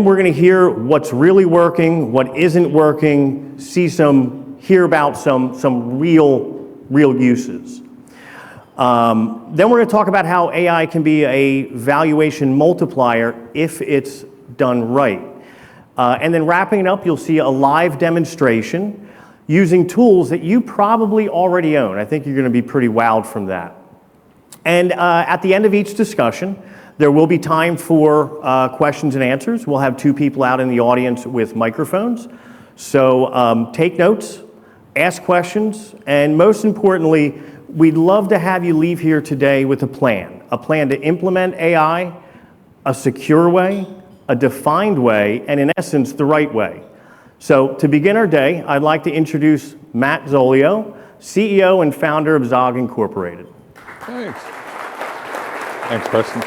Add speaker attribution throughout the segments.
Speaker 1: We're going to hear what's really working, what isn't working, hear about some real uses. Then we're going to talk about how AI can be a valuation multiplier if it's done right. And then wrapping it up, you'll see a live demonstration using tools that you probably already own. I think you're going to be pretty wowed from that. And at the end of each discussion, there will be time for questions and answers. We'll have 2 people out in the audience with microphones. So take notes, ask questions, and most importantly, we'd love to have you leave here today with a plan to implement AI, a secure way, a defined way, and in essence, the right way. So to begin our day, I'd like to introduce Matt Zolio, CEO and founder of Zog Incorporated.
Speaker 2: Thanks. Thanks, Preston.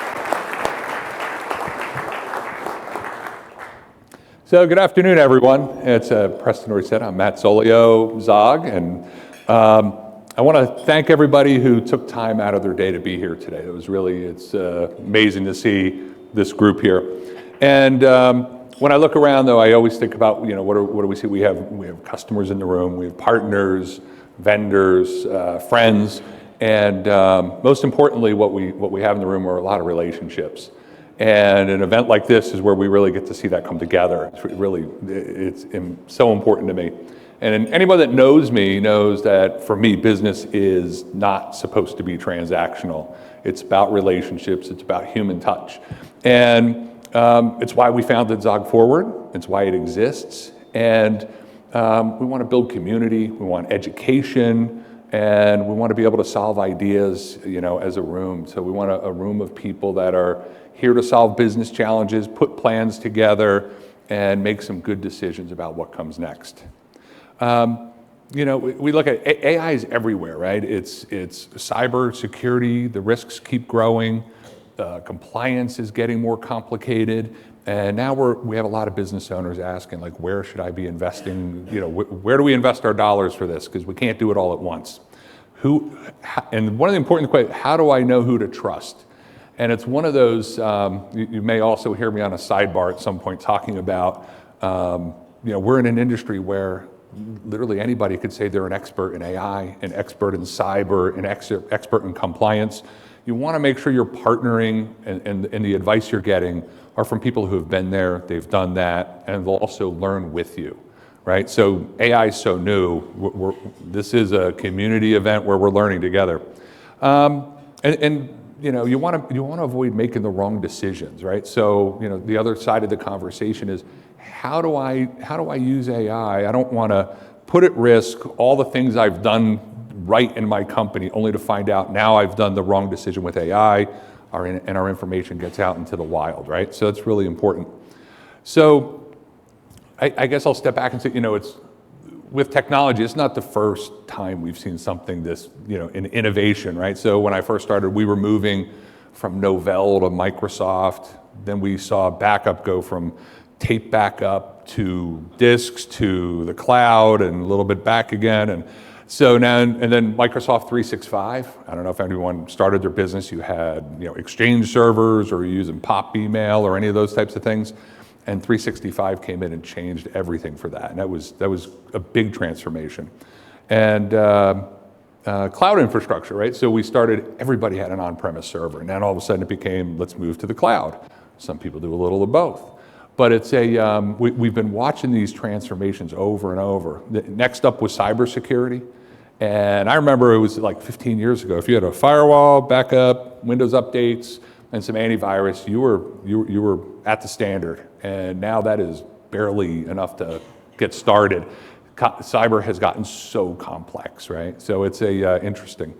Speaker 2: So good afternoon, everyone. It's Preston already said, I'm Matt Zolio, Zog, and I want to thank everybody who took time out of their day to be here today. It's amazing to see this group here. And when I look around, though, I always think about, what do we see? We have customers in the room, we have partners, vendors, friends, and most importantly, what we have in the room are a lot of relationships. And an event like this is where we really get to see that come together. It's so important to me. And anyone that knows me knows that for me, business is not supposed to be transactional. It's about relationships, it's about human touch. And it's why we founded ZogForward, it's why it exists. And we want to build community, we want education, and we want to be able to solve ideas, as a room. So we want a room of people that are here to solve business challenges, put plans together, and make some good decisions about what comes next. We look at AI is everywhere, right? It's cyber security, the risks keep growing, compliance is getting more complicated, and now we have a lot of business owners asking, like, where should I be investing? Where do we invest our dollars for this? Because we can't do it all at once. And one of the important questions, how do I know who to trust? And it's one of those, you may also hear me on a sidebar at some point talking about, we're in an industry where literally anybody could say they're an expert in AI, an expert in cyber, an expert in compliance. You want to make sure you're partnering and the advice you're getting are from people who have been there, they've done that, and they'll also learn with you, right? So AI is so new. This is a community event where we're learning together. You want to avoid making the wrong decisions, right? So, the other side of the conversation is, how do I use AI? I don't want to put at risk all the things I've done right in my company, only to find out now I've done the wrong decision with AI, and our information gets out into the wild, right? So that's really important. So I guess I'll step back and say, it's with technology, it's not the first time we've seen something this, in innovation, right? So when I first started, we were moving from Novell to Microsoft. Then we saw backup go from tape backup to disks to the cloud and a little bit back again. And so now, and then Microsoft 365, I don't know if anyone started their business, you had, Exchange servers or you're using POP email or any of those types of things. And 365 came in and changed everything for that. And that was a big transformation. And cloud infrastructure, right? So everybody had an on-premise server. And then all of a sudden it became, let's move to the cloud. Some people do a little of both. But it's we've been watching these transformations over and over. Next up was cybersecurity. And I remember it was like 15 years ago. If you had a firewall, backup, Windows updates, and some antivirus, you were at the standard. And now that is barely enough to get started. Cyber has gotten so complex, right? So it's interesting.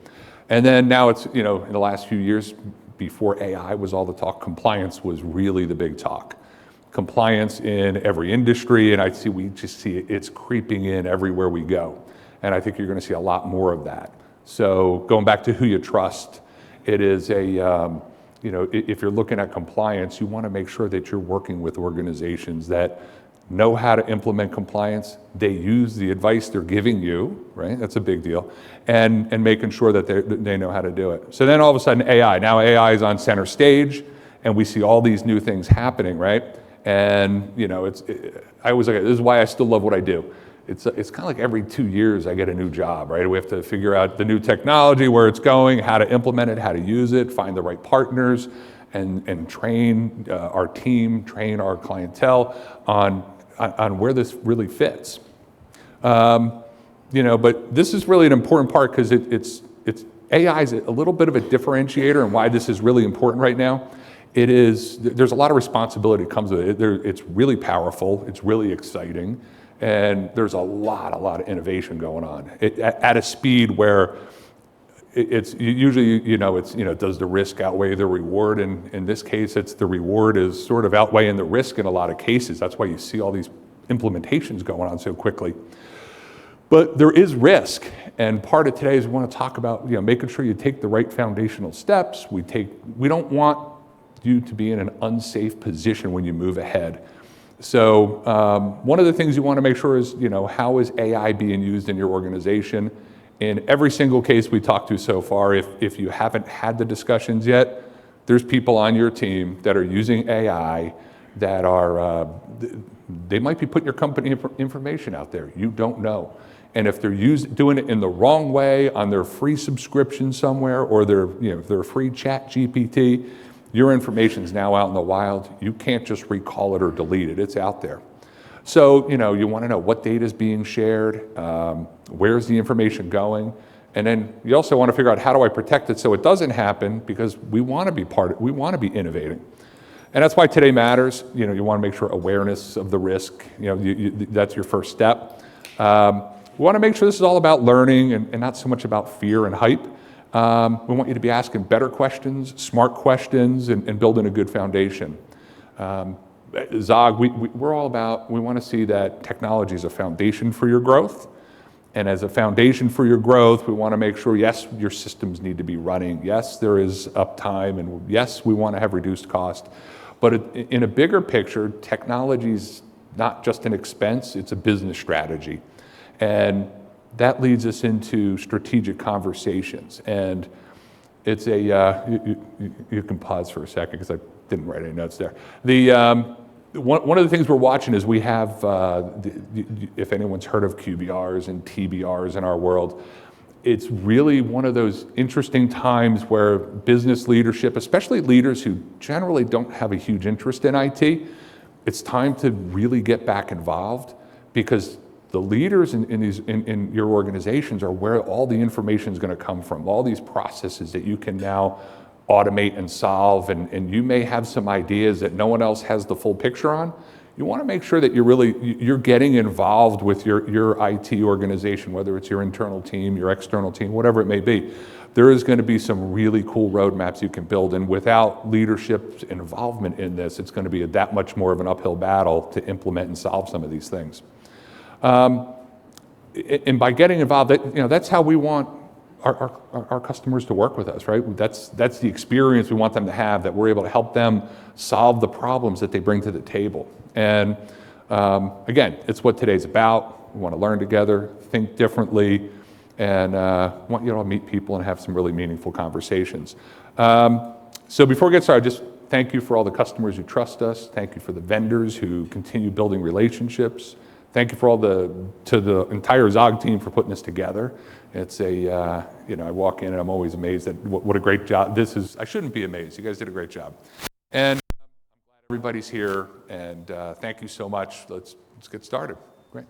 Speaker 2: And then now it's, in the last few years, before AI was all the talk, compliance was really the big talk. Compliance in every industry, and we just see it's creeping in everywhere we go. And I think you're going to see a lot more of that. So going back to who you trust, it is if you're looking at compliance, you want to make sure that you're working with organizations that know how to implement compliance. They use the advice they're giving you, right? That's a big deal. And making sure that they know how to do it. So then all of a sudden AI. Now AI is on center stage, and we see all these new things happening, right? And I always like, this is why I still love what I do. It's kind of like every 2 years I get a new job, right? We have to figure out the new technology, where it's going, how to implement it, how to use it, find the right partners, and train our team, train our clientele on where this really fits. But this is really an important part, because it's AI is a little bit of a differentiator, and why this is really important right now. There's a lot of responsibility that comes with it. It's really powerful, it's really exciting, and there's a lot of innovation going on at a speed where it's usually, does the risk outweigh the reward? And in this case, it's the reward is sort of outweighing the risk in a lot of cases. That's why you see all these implementations going on so quickly. But there is risk, and part of today is we want to talk about making sure you take the right foundational steps. We don't want you to be in an unsafe position when you move ahead. So one of the things you want to make sure is, how is AI being used in your organization? In every single case we talked to so far, if you haven't had the discussions yet, there's people on your team that are using AI that are, they might be putting your company information out there. You don't know. And if they're doing it in the wrong way on their free subscription somewhere, or their free chat GPT, your information is now out in the wild. You can't just recall it or delete it. It's out there. So, you want to know what data is being shared, where's the information going, and then you also want to figure out, how do I protect it so it doesn't happen, because we want to be innovating. And that's why today matters. You want to make sure awareness of the risk, that's your first step. We want to make sure this is all about learning and not so much about fear and hype. We want you to be asking better questions, smart questions, and building a good foundation. Zog, we're all about, we want to see that technology is a foundation for your growth. And as a foundation for your growth, we want to make sure, yes, your systems need to be running. Yes, there is uptime, and yes, we want to have reduced cost. But in a bigger picture, technology is not just an expense, it's a business strategy. And that leads us into strategic conversations. And it's you can pause for a second, because I didn't write any notes there. One of the things we're watching is we have, if anyone's heard of QBRs and TBRs in our world, it's really one of those interesting times where business leadership, especially leaders who generally don't have a huge interest in IT, it's time to really get back involved, because the leaders in your organizations are where all the information is going to come from, all these processes that you can now automate and solve, and you may have some ideas that no one else has the full picture on. You want to make sure that you're getting involved with your IT organization, whether it's your internal team, your external team, whatever it may be. There is going to be some really cool roadmaps you can build, and without leadership's involvement in this, it's going to be that much more of an uphill battle to implement and solve some of these things. And by getting involved, that's how we want our customers to work with us, right? That's the experience we want them to have, that we're able to help them solve the problems that they bring to the table. And again, it's what today's about. We want to learn together, think differently, and want you to meet people and have some really meaningful conversations. So before we get started, just thank you for all the customers who trust us. Thank you for the vendors who continue building relationships. Thank you to the entire Zog team for putting this together. It's I walk in and I'm always amazed at what a great job this is. I shouldn't be amazed. You guys did a great job. And I'm glad everybody's here, and thank you so much. Let's get started. Great.